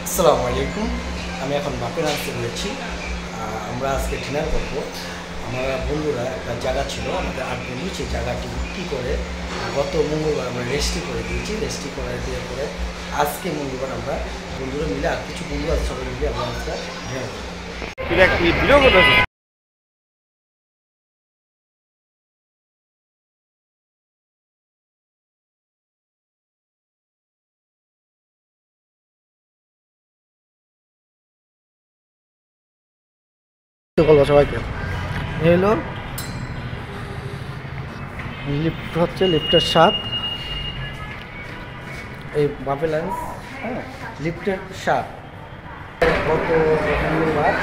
আসসালামু আলাইকুম। আমি এখন বাপের হাউসে রয়েছি। আমরা আজকে ডিনার করব। আমরা বন্ধুরা একটা জায়গা ছিল, আমাদের 8 বন্ধু, সেই জায়গাটি বিক্রি করে গত মঙ্গলবার আমরা রেজিস্ট্রি করে দিয়েছি। রেজিস্ট্রি করে দিয়ে পরে আজকে মঙ্গলবার আমরা বন্ধুরা মিলে আর কিছু বন্ধু আছে সবাই মিলে আমরা আজকে ডিনার করবো। সবাইকে এলো লিফট হচ্ছে, লিফটের স্বাদ এই বাপের লাইন। হ্যাঁ, লিফটের স্বাদ গত মঙ্গলবার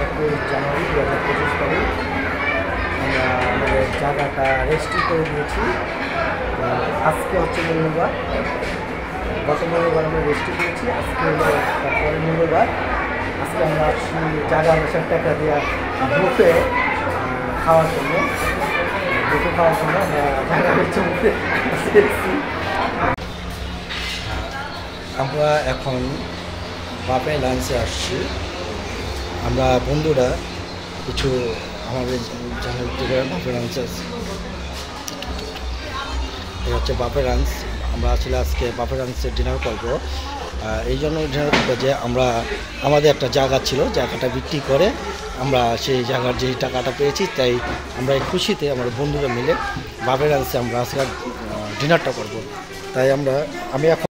21 জানুয়ারি 2025 তারিখ আমরা আমাদের জায়গাটা রেজিস্ট্রি করে দিয়েছি। আজকে হচ্ছে মঙ্গলবার, গত মঙ্গলবার আমরা রেজিস্ট্রি করেছি, আজকে তারপরে মঙ্গলবার। আজকে আমরা আসছি জায়গা অনুসার টাকা দিয়ে বুফে খাওয়ার জন্য, আমরা জায়গা বেছে মুখে এসেছি। আমরা এখন বাপে লাঞ্চে আসছি। আমরা বন্ধুরা কিছু আমাদের চ্যানেল থেকে বাপে লাঞ্চে আসছি। এটা হচ্ছে বাপের লাঞ্চ। আমরা আসলে আজকে বাপের লাঞ্চে ডিনার করবো। এই জন্য ডিনার করবো যে আমরা আমাদের একটা জায়গা ছিল, জায়গাটা বিক্রি করে আমরা সেই জায়গার যে টাকাটা পেয়েছি, তাই আমরা এই খুশিতে আমরা বন্ধুরা মিলে বাপের লাঞ্চে আমরা আজকে ডিনারটা করব। তাই আমি এখন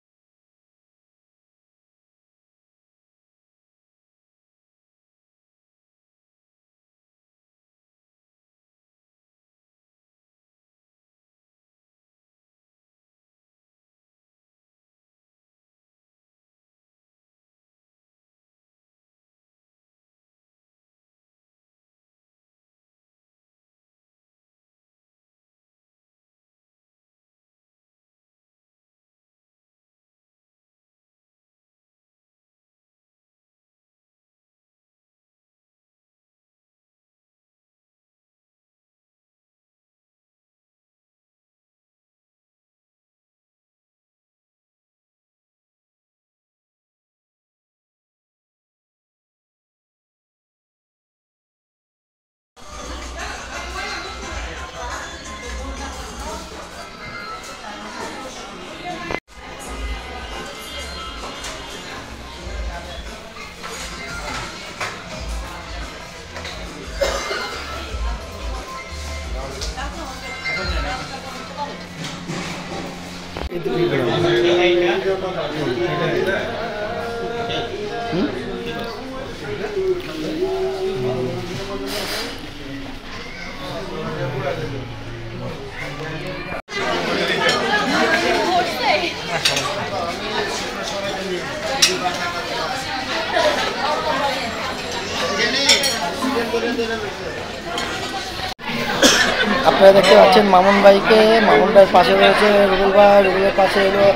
আপনারা দেখতে পাচ্ছেন মামুন ভাইকে। মামুন ভাইয়ের পাশে রয়েছে রুবেল ভাই, রুবেলের পাশে এলো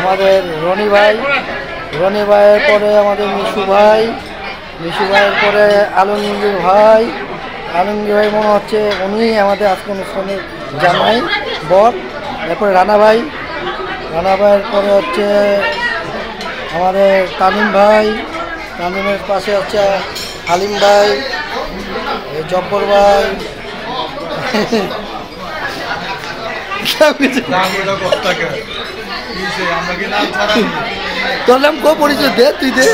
আমাদের রনি ভাই, রনি ভাইয়ের পরে আমাদের মিশু ভাই, মিশু ভাইয়ের পরে আলমগীর ভাই। আলমগীর ভাই মনে হচ্ছে উনি আমাদের আজকে অনুষ্ঠানের জামাই বর। এরপরে রানা ভাই, রানা ভাইয়ের পরে হচ্ছে আমাদের তামিম ভাই, তামিমের পাশে হচ্ছে হালিম ভাই, জব্বর ভাই। তোর নাম কো পরিচয় দে, তুই দে।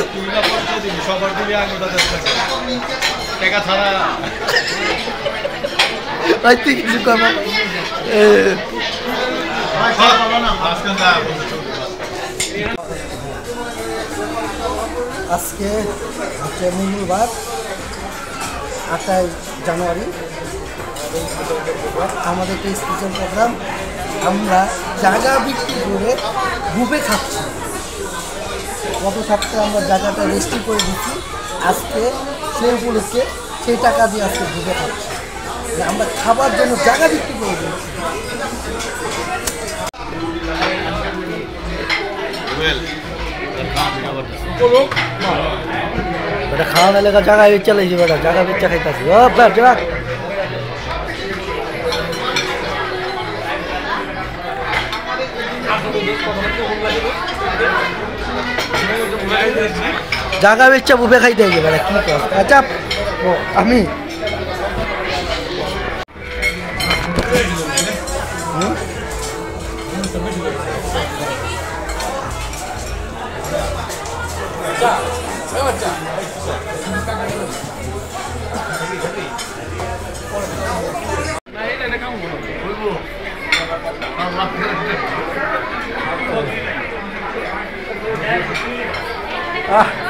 তুই কিছু কর। আজকে হচ্ছে মঙ্গলবার 28 জানুয়ারি, আমাদের একটা স্পেশাল প্রোগ্রাম। আমরা জায়গা বিক্রি করে বুফে খাচ্ছি। গত সপ্তাহে আমরা জায়গাটা রেজিস্ট্রি করে দিচ্ছি, আজকে সেই উপলক্ষে সেই টাকা দিয়ে আজকে বুফে খাচ্ছি। আমরা খাবার জন্য জায়গা বিক্রি করে দিচ্ছি। বেটা খাওয়ানো এলাকা জায়গায় চালাইছি, বেটা জায়গা বেচা খাইতেছি। ও বেটা জাগা বেচ্চা বুফে খাইতে গেছে বেড়া কি কর আচ্ছা ও আমি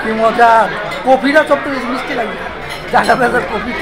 কি মজা কফিটা সব থেকে বেশি মিষ্টি লাগে জাগা বেজার কফি